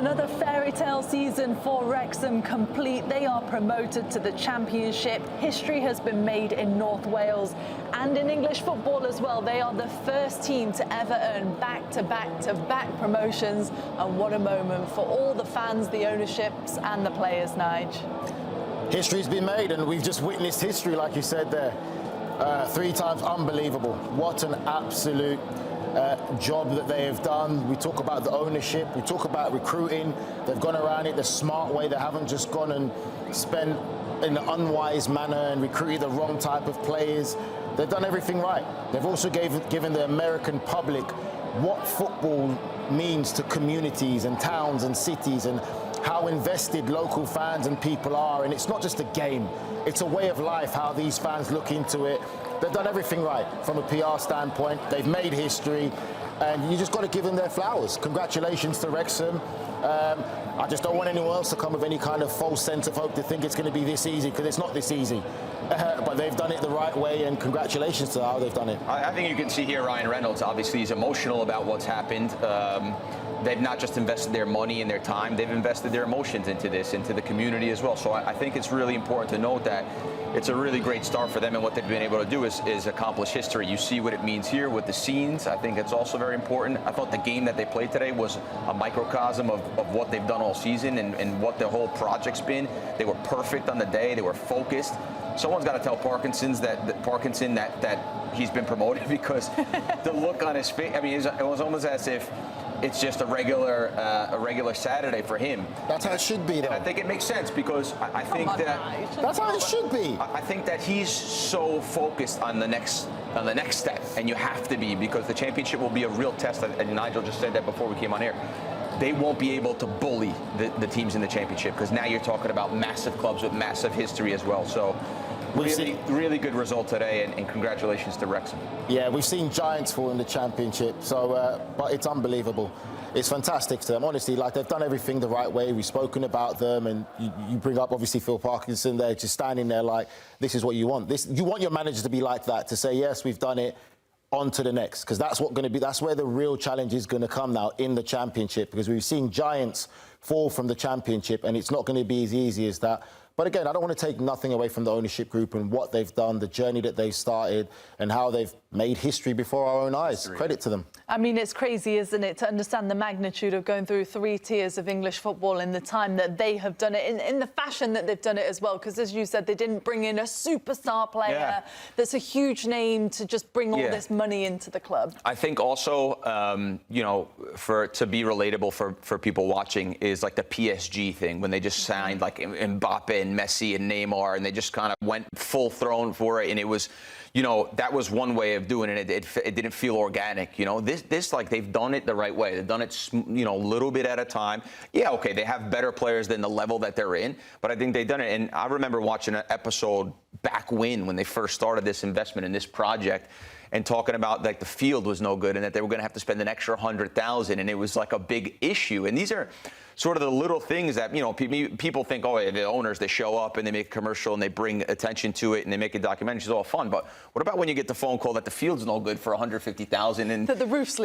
Another fairy tale season for Wrexham complete. They are promoted to the Championship. History has been made in North Wales and in English football as well. They are the first team to ever earn back-to-back-to-back promotions. And what a moment for all the fans, the ownerships and the players, Nige. History's been made, and we've just witnessed history, like you said there. 3 times unbelievable. What an absolute job that they have done. We talk about the ownership, we talk about recruiting. They've gone around it the smart way. They haven't just gone and spent in an unwise manner and recruited the wrong type of players. They've done everything right. They've also given the American public what football means to communities and towns and cities, and how invested local fans and people are. And it's not just a game, it's a way of life, how these fans look into it. They've done everything right from a PR standpoint. They've made history, and you just got to give them their flowers. Congratulations to Wrexham. I just don't want anyone else to come with any kind of false sense of hope to think it's going to be this easy, because it's not this easy. But they've done it the right way, and congratulations to how they've done it. I think you can see here Ryan Reynolds, obviously, he's emotional about what's happened. They've not just invested their money and their time, they've invested their emotions into this, into the community as well. So I think it's really important to note that it's a really great start for them, and what they've been able to do is accomplish history. You see what it means here with the scenes. I think it's also very important. I thought the game that they played today was a microcosm of what they've done all season and what the whole project's been. They were perfect on the day. They were focused. Someone's got to tell Parkinson that he's been promoted, because the look on his face, I mean, it was almost as if it's just a regular Saturday for him. That's how it should be, though. And I think it makes sense, because I think that's how it should be. I think that he's so focused on the next step, and you have to be, because the championship will be a real test. And Nigel just said that before we came on here. They won't be able to bully the teams in the championship, because now you're talking about massive clubs with massive history as well. So really good result today, and congratulations to Wrexham. Yeah, we've seen giants fall in the championship, so but it's unbelievable. It's fantastic to them, honestly. Like, they've done everything the right way. We've spoken about them, and you bring up, obviously, Phil Parkinson there, just standing there like, this is what you want. You want your manager to be like that, to say, yes, we've done it, on to the next, because that's where the real challenge is going to come now in the championship, because we've seen giants fall from the championship, and it's not going to be as easy as that. But again, I don't want to take nothing away from the ownership group and what they've done, the journey that they've started, and how they've made history before our own eyes. Credit to them. I mean, it's crazy, isn't it, to understand the magnitude of going through 3 tiers of English football in the time that they have done it, in the fashion that they've done it as well. Because, as you said, they didn't bring in a superstar player that's a huge name to just bring all this money into the club. I think also, you know, to be relatable for people watching, is like the PSG thing, when they just signed like Mbappe and Messi and Neymar, and they just kind of went full thrown for it, and it was, you know, that was one way of doing it. It didn't feel organic, you know. This like, they've done it the right way. They've done it, you know, a little bit at a time. Yeah, okay, they have better players than the level that they're in, but I think they've done it. And I remember watching an episode back when they first started this investment in this project, and talking about like the field was no good, and that they were going to have to spend an extra $100,000, and it was like a big issue. And these are sort of the little things that, you know, people think, oh, the owners, they show up and they make a commercial and they bring attention to it and they make a documentary. It's all fun. But what about when you get the phone call that the field's no good for $150,000, and that the roof's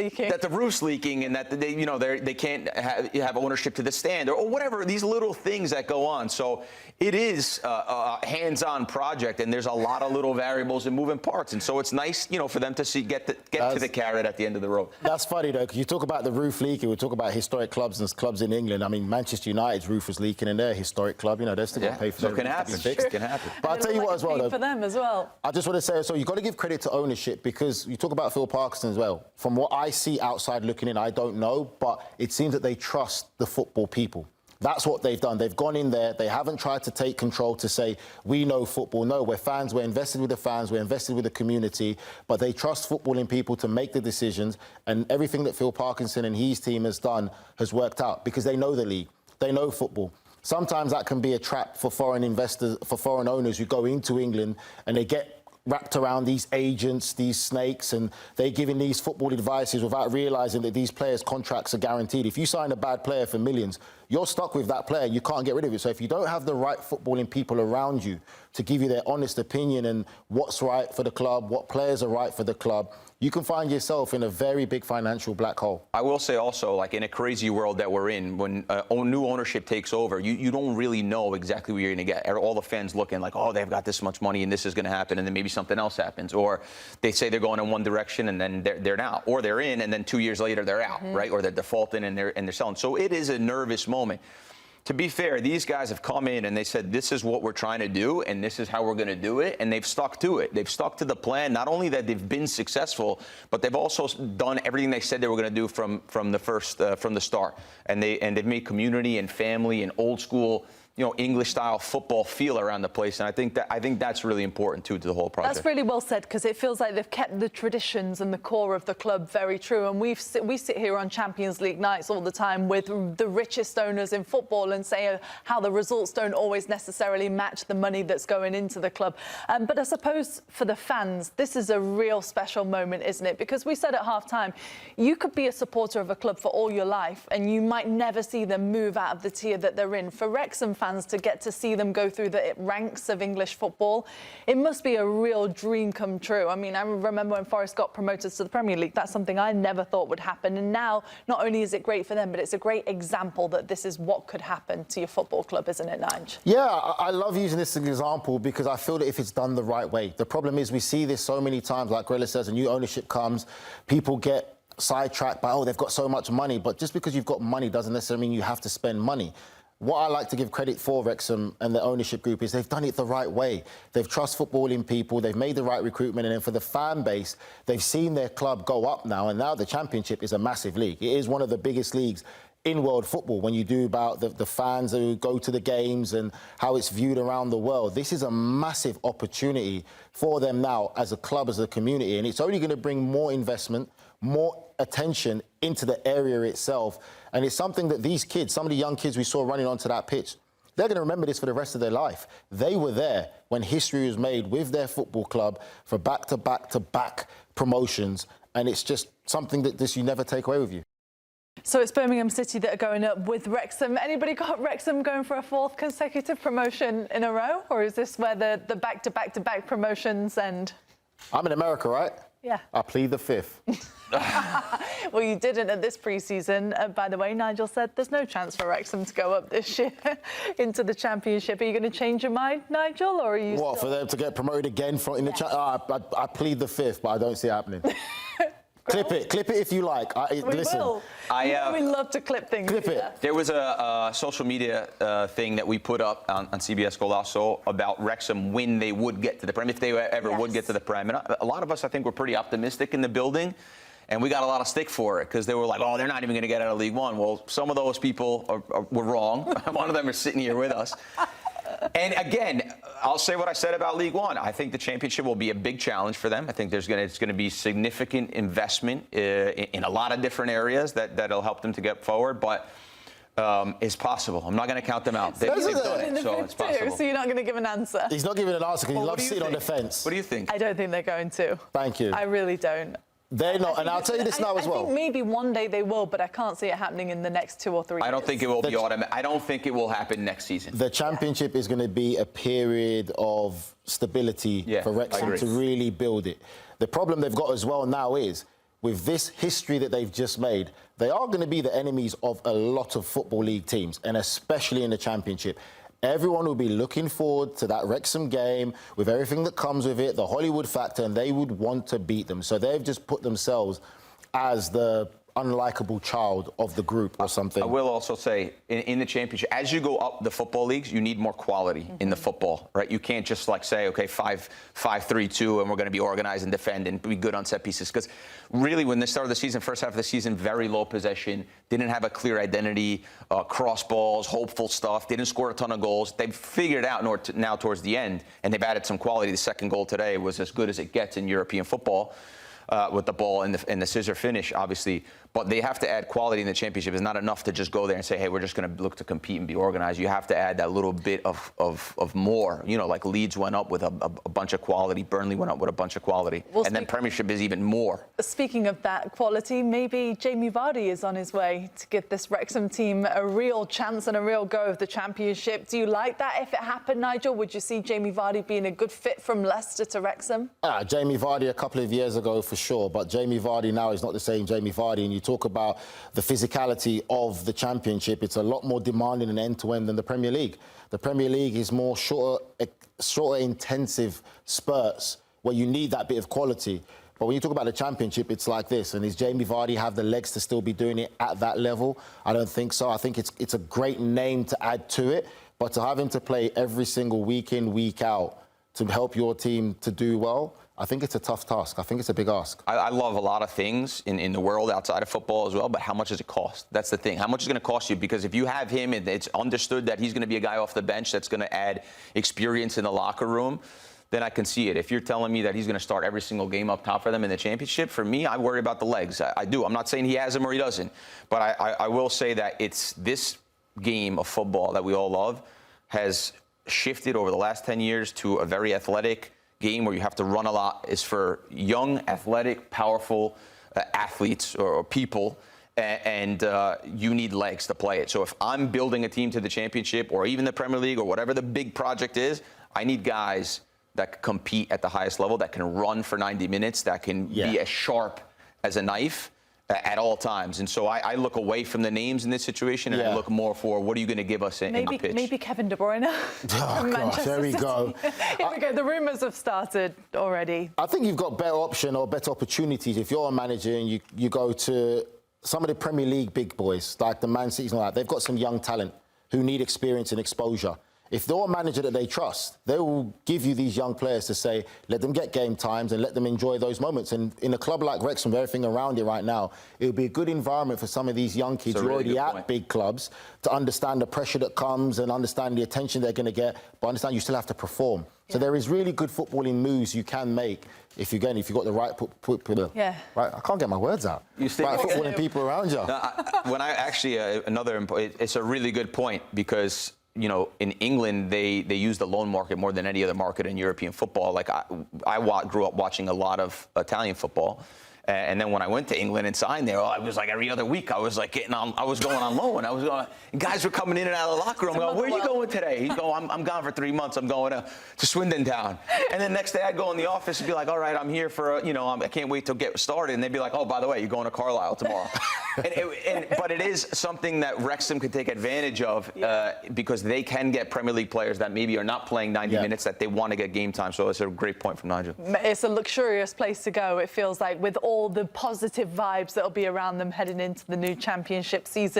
leaking, and that they, you know, they can't have ownership to the stand, or whatever, these little things that go on. So it is a hands-on project, and there's a lot of little variables and moving parts. And so it's nice, you know, for them to get to the carrot at the end of the road. That's funny, though, because you talk about the roof leaking. We talk about historic clubs and clubs in England. I mean, Manchester United's roof was leaking in their historic club. You know, they're still going to pay for it. So it can happen. It can happen. But I'll tell you what as well, though. For them as well. I just want to say, so you've got to give credit to ownership, because you talk about Phil Parkinson as well. From what I see outside looking in, I don't know, but it seems that they trust the football people. That's what they've done. They've gone in there. They haven't tried to take control to say, we know football. No, we're fans. We're invested with the fans. We're invested with the community. But they trust footballing people to make the decisions. And everything that Phil Parkinson and his team has done has worked out, because they know the league. They know football. Sometimes that can be a trap for foreign investors, for foreign owners who go into England and they get wrapped around these agents, these snakes, and they're giving these football advices without realising that these players' contracts are guaranteed. If you sign a bad player for millions, you're stuck with that player. You can't get rid of it. So if you don't have the right footballing people around you to give you their honest opinion and what's right for the club, what players are right for the club, you can find yourself in a very big financial black hole. I will say also, like in a crazy world that we're in, when new ownership takes over, you don't really know exactly what you're going to get. All the fans looking like, oh, they've got this much money and this is going to happen, and then maybe something else happens. Or they say they're going in one direction and then they're out. Or they're in and then 2 years later they're out, right? Or they're defaulting and they're selling. So it is a nervous moment. To be fair, these guys have come in and they said, this is what we're trying to do and this is how we're going to do it, and they've stuck to it. They've stuck to the plan. Not only that they've been successful, but they've also done everything they said they were going to do from the start. And they've made community and family and old school, English style football feel around the place, and I think that's really important too to the whole project. That's really well said, because it feels like they've kept the traditions and the core of the club very true. And we sit here on Champions League nights all the time with the richest owners in football and say how the results don't always necessarily match the money that's going into the club. But I suppose for the fans, this is a real special moment, isn't it? Because we said at half-time, you could be a supporter of a club for all your life and you might never see them move out of the tier that they're in. For Wrexham fans, to get to see them go through the ranks of English football, it must be a real dream come true. I mean, I remember when Forest got promoted to the Premier League, that's something I never thought would happen. And now, not only is it great for them, but it's a great example that this is what could happen to your football club, isn't it, Nigel? Yeah, I love using this as an example because I feel that if it's done the right way. The problem is we see this so many times, like Grella says, a new ownership comes, people get sidetracked by, oh, they've got so much money. But just because you've got money doesn't necessarily mean you have to spend money. What I like to give credit for Wrexham and the ownership group is they've done it the right way. They've trust footballing people, they've made the right recruitment, and then for the fan base, they've seen their club go up now, and now the Championship is a massive league. It is one of the biggest leagues in world football when you do about the fans who go to the games and how it's viewed around the world. This is a massive opportunity for them now as a club, as a community, and it's only going to bring more investment, more attention into the area itself. And it's something that these kids, some of the young kids we saw running onto that pitch, they're going to remember this for the rest of their life. They were there when history was made with their football club for back-to-back-to-back promotions. And it's just something that you never take away with you. So it's Birmingham City that are going up with Wrexham. Anybody got Wrexham going for a 4th consecutive promotion in a row? Or is this where the back-to-back-to-back promotions end? I'm in America, right? Yeah. I plead the 5th. Well, you didn't at this pre-season. By the way, Nigel said there's no chance for Wrexham to go up this year into the Championship. Are you going to change your mind, Nigel, or are you What, for them to get promoted again in the I plead the 5th, but I don't see it happening. Clip it if you like. Listen. Will. We love to clip things. Clip it. There was a social media thing that we put up on CBS Golazo about Wrexham when they would get to the Prem, if they ever would get to the Prem. And a lot of us, I think, were pretty optimistic in the building. And we got a lot of stick for it because they were like, oh, they're not even going to get out of League One. Well, some of those people were wrong. One of them is sitting here with us. And again, I'll say what I said about League One. I think the Championship will be a big challenge for them. I think it's going to be significant investment in a lot of different areas that'll help them to get forward. But it's possible. I'm not going to count them out. They've done it, so it's possible. So you're not going to give an answer? He's not giving an answer because he loves sitting on the fence. What do you think? I don't think they're going to. Thank you. I really don't. They're not, and I'll tell you this now as well. I think maybe one day they will, but I can't see it happening in the next 2 or 3 years. I don't think it will be automatic. I don't think it will happen next season. The Championship is going to be a period of stability for Wrexham to really build it. The problem they've got as well now is, with this history that they've just made, they are going to be the enemies of a lot of Football League teams, and especially in the Championship. Everyone will be looking forward to that Wrexham game with everything that comes with it, the Hollywood factor, and they would want to beat them. So they've just put themselves as the unlikable child of the group or something. I will also say, in the Championship, as you go up the football leagues, you need more quality in the football, right? You can't just like say, okay, 5-3-2, and we're going to be organized and defend and be good on set pieces. Because really, when they started the season, first half of the season, very low possession, didn't have a clear identity, cross balls, hopeful stuff, didn't score a ton of goals. They've figured out now towards the end, and they've added some quality. The second goal today was as good as it gets in European football. With the ball and the scissor finish, obviously. But But they have to add quality in the Championship. It's not enough to just go there and say, hey, we're just going to look to compete and be organized. You have to add that little bit of more. You know, like Leeds went up with a bunch of quality. Burnley went up with a bunch of quality. Well, and then Premiership is even more. Speaking of that quality, maybe Jamie Vardy is on his way to give this Wrexham team a real chance and a real go of the Championship. Do you like that if it happened, Nigel? Would you see Jamie Vardy being a good fit from Leicester to Wrexham? Jamie Vardy a couple of years ago for sure, but Jamie Vardy now is not the same Jamie Vardy. And you talk about the physicality of the Championship, it's a lot more demanding and end-to-end than the Premier League. The Premier League is more shorter intensive spurts where you need that bit of quality. But when you talk about the Championship, it's like this. And does Jamie Vardy have the legs to still be doing it at that level? I don't think so. I think it's a great name to add to it, but to have him to play every single week in, week out to help your team to do well, I think it's a tough task. I think it's a big ask. I love a lot of things in the world outside of football as well, but how much does it cost? That's the thing. How much is it going to cost you? Because if you have him and it's understood that he's going to be a guy off the bench that's going to add experience in the locker room, then I can see it. If you're telling me that he's going to start every single game up top for them in the Championship, for me, I worry about the legs. I do. I'm not saying he has them or he doesn't. But I will say that it's this game of football that we all love has shifted over the last 10 years to a very athletic game where you have to run a lot. Is for young, athletic, powerful athletes or people, and you need legs to play it. So if I'm building a team to the Championship or even the Premier League or whatever the big project is, I need guys that can compete at the highest level, that can run for 90 minutes, that can be as sharp as a knife at all times. And so I look away from the names in this situation and I look more for what are you going to give us in the pitch. Maybe Kevin De Bruyne from Manchester there we City. go. Here we go. The rumours have started already. I think you've got better option or better opportunities if you're a manager and you go to some of the Premier League big boys, like the Man Cities and all that. They've got some young talent who need experience and exposure. If they're a manager that they trust, they will give you these young players to say, let them get game times and let them enjoy those moments. And in a club like Wrexham, with everything around it right now, it would be a good environment for some of these young kids who are already at big clubs to understand the pressure that comes and understand the attention they're going to get, but understand you still have to perform. So there is really good footballing moves you can make if you've got the right right. I can't get my words out. Right footballing people around you. When I actually it's a really good point because, you know, in England, they use the loan market more than any other market in European football. Like, I grew up watching a lot of Italian football. And then when I went to England and signed there, I was like every other week, I was going on loan. And guys were coming in and out of the locker room going, where are you going today? He'd go, I'm gone for 3 months. I'm going to Swindon Town. And then next day I'd go in the office and be like, all right, I'm here for, I can't wait to get started. And they'd be like, oh, by the way, you're going to Carlisle tomorrow. But it is something that Wrexham could take advantage of because they can get Premier League players that maybe are not playing 90 minutes that they want to get game time. So it's a great point from Nigel. It's a luxurious place to go, it feels like, with all the positive vibes that'll be around them heading into the new Championship season.